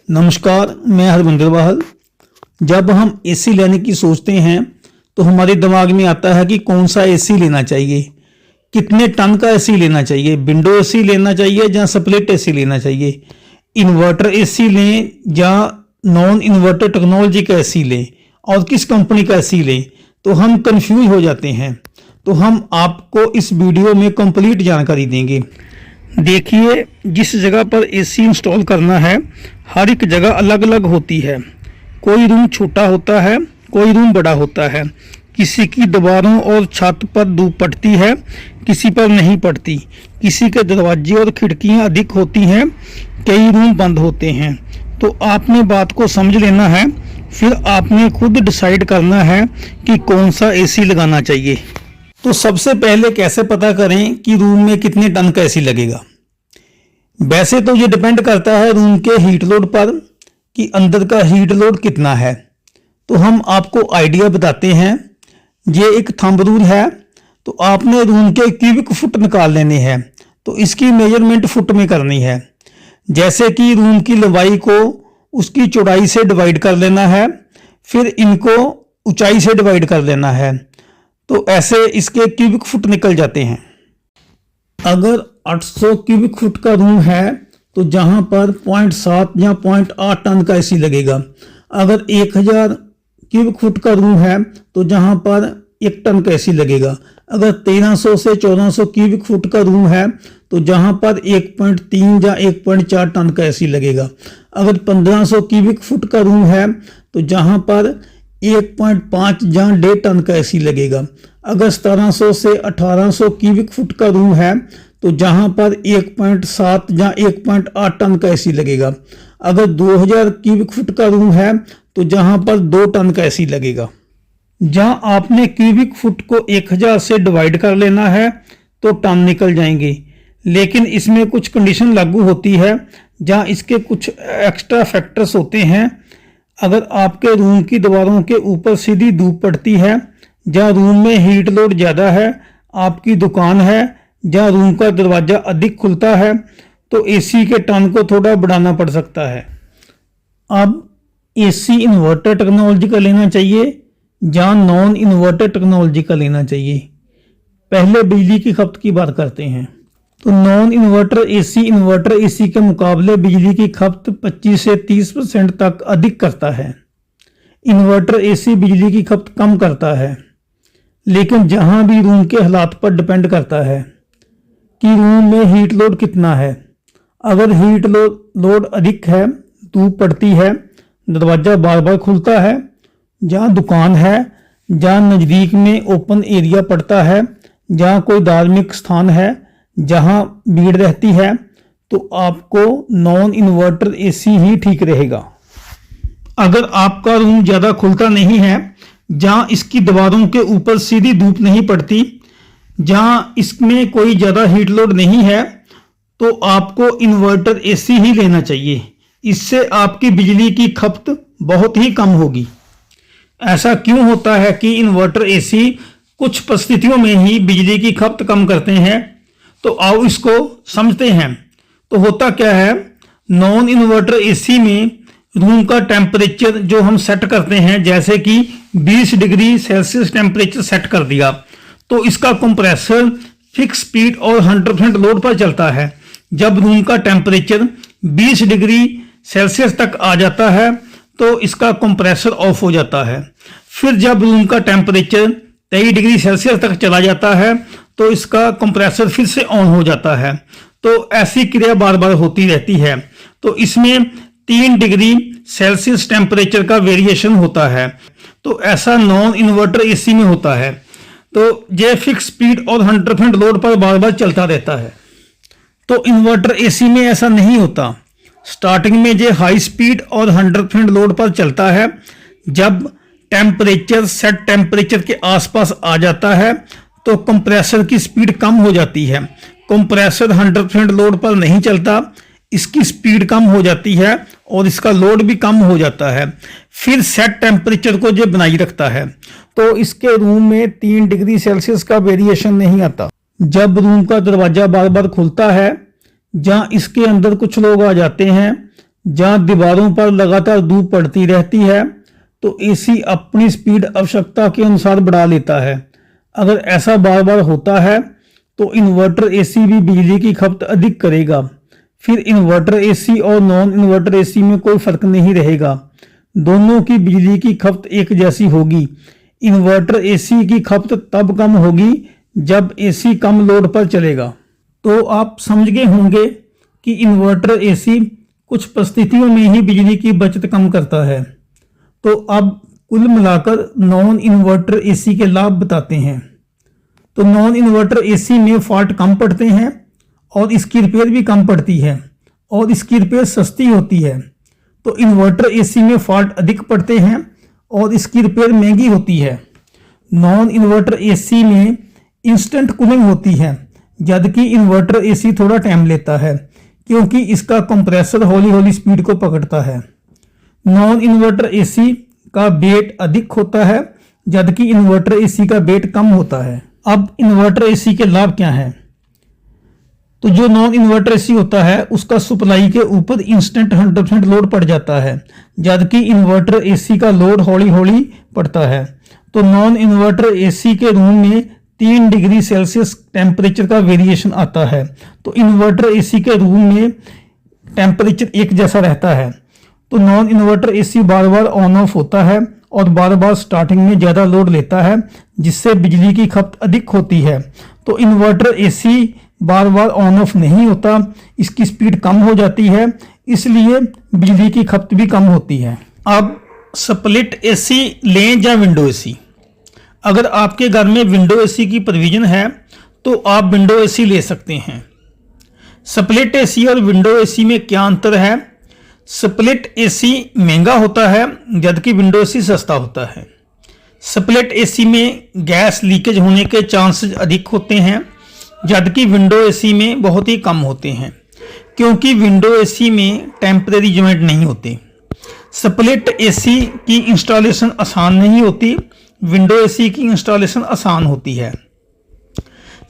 नमस्कार, मैं हरविंदर बाहल। जब हम एसी लेने की सोचते हैं तो हमारे दिमाग में आता है कि कौन सा एसी लेना चाहिए, कितने टन का एसी लेना चाहिए, विंडो एसी लेना चाहिए या स्प्लिट एसी लेना चाहिए, इन्वर्टर एसी लें या नॉन इन्वर्टर टेक्नोलॉजी का एसी लें और किस कंपनी का एसी लें। तो हम कंफ्यूज हो जाते हैं। तो हम आपको इस वीडियो में कंप्लीट जानकारी देंगे। देखिए, जिस जगह पर एसी इंस्टॉल करना है हर एक जगह अलग अलग होती है। कोई रूम छोटा होता है, कोई रूम बड़ा होता है। किसी की दीवारों और छत पर धूप पड़ती है, किसी पर नहीं पड़ती। किसी के दरवाजे और खिड़कियां अधिक होती हैं, कई रूम बंद होते हैं। तो आपने बात को समझ लेना है, फिर आपने खुद डिसाइड करना है कि कौन सा एसी लगाना चाहिए। तो सबसे पहले कैसे पता करें कि रूम में कितने टन का एसी लगेगा। वैसे तो ये डिपेंड करता है रूम के हीट लोड पर कि अंदर का हीट लोड कितना है। तो हम आपको आइडिया बताते हैं। ये एक थंब रूल है। तो आपने रूम के क्यूबिक फुट निकाल लेने हैं। तो इसकी मेजरमेंट फुट में करनी है। जैसे कि रूम की लंबाई को उसकी चौड़ाई से डिवाइड कर लेना है, फिर इनको ऊंचाई से डिवाइड कर लेना है। तो ऐसे इसके क्यूबिक फुट निकल जाते हैं। अगर 800 क्यूबिक फुट का रूम है तो जहां पर 0.7 या 0.8 टन का एसी लगेगा। अगर 1000 क्यूबिक फुट का रूम है तो जहां पर 1 टन का एसी लगेगा। अगर 1300 से 1400 क्यूबिक फुट का रूम है तो जहां पर 1.3 या 1.4 टन का एसी लगेगा। अगर 1500 क्यूबिक फुट का रूम है तो जहां पर 1.5 या 1.5 टन का एसी लगेगा। अगर 1700 से 1800 क्यूबिक फुट का रूम है तो जहां पर 1.7 या 1.8 टन का एसी लगेगा। अगर 2000 क्यूबिक फुट का रूम है तो जहां पर 2 टन का एसी लगेगा। जहां आपने क्यूबिक फुट को 1000 से डिवाइड कर लेना है तो टन निकल जाएंगे। लेकिन इसमें कुछ कंडीशन लागू होती है, जहां इसके कुछ एक्स्ट्रा फैक्टर्स होते हैं। अगर आपके रूम की दीवारों के ऊपर सीधी धूप पड़ती है, जहाँ रूम में हीट लोड ज़्यादा है, आपकी दुकान है, जहाँ रूम का दरवाज़ा अधिक खुलता है, तो एसी के टन को थोड़ा बढ़ाना पड़ सकता है। अब एसी इन्वर्टर टेक्नोलॉजी का लेना चाहिए या नॉन इन्वर्टर टेक्नोलॉजी का लेना चाहिए। पहले बिजली की खपत की बात करते हैं। तो non inverter AC inverter AC के मुकाबले बिजली की खपत 25 से 30% तक अधिक करता है। इन्वर्टर एसी बिजली की खपत कम करता है, लेकिन जहां भी रूम के हालात पर डिपेंड करता है कि रूम में हीट लोड कितना है। अगर हीट लोड अधिक है, धूप पड़ती है, दरवाज़ा बार बार खुलता है, जहाँ दुकान है, जहाँ नज़दीक में ओपन एरिया पड़ता है, जहाँ कोई धार्मिक स्थान है, जहाँ भीड़ रहती है, तो आपको नॉन इन्वर्टर एसी ही ठीक रहेगा। अगर आपका रूम ज़्यादा खुलता नहीं है, जहाँ इसकी दीवारों के ऊपर सीधी धूप नहीं पड़ती, जहाँ इसमें कोई ज़्यादा हीट लोड नहीं है, तो आपको इन्वर्टर एसी ही लेना चाहिए। इससे आपकी बिजली की खपत बहुत ही कम होगी। ऐसा क्यों होता है कि इन्वर्टर एसी कुछ परिस्थितियों में ही बिजली की खपत कम करते हैं? तो आओ इसको समझते हैं। तो होता क्या है, नॉन इन्वर्टर एसी में रूम का टेम्परेचर जो हम सेट करते हैं, जैसे कि 20 डिग्री सेल्सियस टेम्परेचर सेट कर दिया, तो इसका कंप्रेसर फिक्स स्पीड और 100% लोड पर चलता है। जब रूम का टेम्परेचर 20 डिग्री सेल्सियस तक आ जाता है तो इसका कंप्रेसर ऑफ हो जाता है। फिर जब रूम का टेम्परेचर 23 डिग्री सेल्सियस तक चला जाता है तो इसका कंप्रेसर फिर से ऑन हो जाता है। तो ऐसी क्रिया बार बार होती रहती है। तो इसमें 3 डिग्री सेल्सियस टेम्परेचर का वेरिएशन होता है। तो ऐसा नॉन इन्वर्टर एसी में होता है। तो ये फिक्स स्पीड और 100% लोड पर बार बार चलता रहता है। तो इन्वर्टर एसी में ऐसा नहीं होता। स्टार्टिंग में ये हाई स्पीड और 100% लोड पर चलता है। जब टेम्परेचर सेट टेम्परेचर के आसपास आ जाता है तो कंप्रेसर की स्पीड कम हो जाती है। कंप्रेसर 100% लोड पर नहीं चलता, इसकी स्पीड कम हो जाती है और इसका लोड भी कम हो जाता है। फिर सेट टेम्परेचर को जो बनाए रखता है, तो इसके रूम में 3 डिग्री सेल्सियस का वेरिएशन नहीं आता। जब रूम का दरवाज़ा बार बार खुलता है, जहाँ इसके अंदर कुछ लोग आ जाते हैं, जहां दीवारों पर लगातार धूप पड़ती रहती है तो एसी अपनी स्पीड आवश्यकता के अनुसार बढ़ा लेता है। अगर ऐसा बार बार होता है तो इन्वर्टर एसी भी बिजली की खपत अधिक करेगा। फिर इन्वर्टर एसी और नॉन इन्वर्टर एसी में कोई फर्क नहीं रहेगा, दोनों की बिजली की खपत एक जैसी होगी। इन्वर्टर एसी की खपत तब कम होगी जब एसी कम लोड पर चलेगा। तो आप समझ गए होंगे कि इन्वर्टर एसी कुछ परिस्थितियों में ही बिजली की बचत कम करता है। तो अब कुल मिलाकर नॉन इन्वर्टर एसी के लाभ बताते हैं। तो नॉन इन्वर्टर एसी में फॉल्ट कम पड़ते हैं और इसकी रिपेयर भी कम पड़ती है और इसकी रिपेयर सस्ती होती है। तो इन्वर्टर एसी में फॉल्ट अधिक पड़ते हैं और इसकी रिपेयर महंगी होती है। नॉन इन्वर्टर एसी में इंस्टेंट कूलिंग होती है, जबकि इन्वर्टर एसी थोड़ा टाइम लेता है क्योंकि इसका कंप्रेसर हौली हौली स्पीड को पकड़ता है। नॉन इन्वर्टर एसी का वेट अधिक होता है, जबकि इन्वर्टर एसी का वेट कम होता है। अब इन्वर्टर एसी के लाभ क्या हैं? तो जो नॉन इन्वर्टर एसी होता है उसका सप्लाई के ऊपर इंस्टेंट 100% लोड पड़ जाता है, जबकि इन्वर्टर एसी का लोड हौली हौली पड़ता है। तो नॉन इन्वर्टर एसी के रूम में 3 डिग्री सेल्सियस टेम्परेचर का वेरिएशन आता है। तो इन्वर्टर एसी के रूम में टेम्परेचर एक जैसा रहता है। तो non inverter AC bar bar on off होता है और बार बार स्टार्टिंग में ज़्यादा लोड लेता है, जिससे बिजली की खपत अधिक होती है। तो inverter AC bar bar on off नहीं होता, इसकी स्पीड कम हो जाती है, इसलिए बिजली की खपत भी कम होती है। अब स्प्लिट एसी लें या विंडो एसी? अगर आपके घर में विंडो एसी की प्रोविजन है तो आप विंडो एसी ले सकते हैं। स्प्लिट एसी और विंडो एसी में क्या अंतर है? स्प्लिट एसी महंगा होता है जबकि विंडो एसी सस्ता होता है। स्प्लिट एसी में गैस लीकेज होने के चांसेस अधिक होते हैं, जबकि विंडो एसी में बहुत ही कम होते हैं, क्योंकि विंडो एसी में टेम्परेरी जॉइंट नहीं होते। स्प्लिट एसी की इंस्टॉलेशन आसान नहीं होती, विंडो एसी की इंस्टॉलेशन आसान होती है।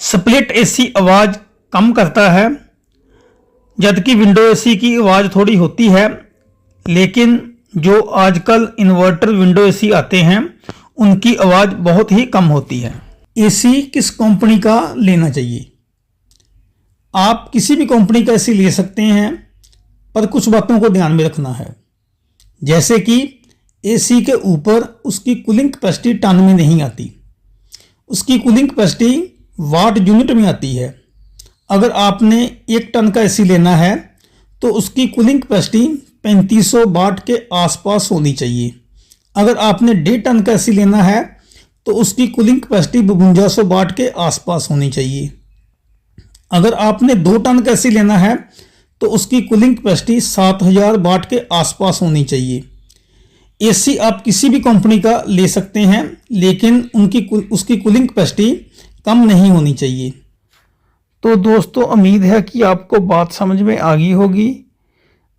स्प्लिट एसी आवाज़ कम करता है, जबकि विंडो एसी की आवाज़ थोड़ी होती है, लेकिन जो आजकल इन्वर्टर विंडो एसी आते हैं उनकी आवाज़ बहुत ही कम होती है। एसी किस कंपनी का लेना चाहिए? आप किसी भी कंपनी का एसी ले सकते हैं, पर कुछ बातों को ध्यान में रखना है। जैसे कि एसी के ऊपर उसकी कूलिंग कैपेसिटी टन में नहीं आती, उसकी कूलिंग कैपेसिटी वाट यूनिट में आती है। अगर आपने 1 टन का एसी लेना है तो उसकी कूलिंग कैपेसिटी 3500 वाट के आसपास होनी चाहिए। अगर आपने 1.5 टन का एसी लेना है तो उसकी कूलिंग कैपेसिटी 5200 वाट के आसपास होनी चाहिए। अगर आपने 2 टन का एसी लेना है तो उसकी कूलिंग कैपेसिटी 7000 वाट के आसपास होनी चाहिए। एसी आप किसी भी कंपनी का ले सकते हैं, लेकिन उसकी कूलिंग कैपेसिटी कम नहीं होनी चाहिए। तो दोस्तों, उम्मीद है कि आपको बात समझ में आ गई होगी।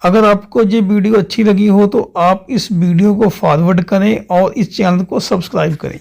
अगर आपको ये वीडियो अच्छी लगी हो तो आप इस वीडियो को फॉरवर्ड करें और इस चैनल को सब्सक्राइब करें।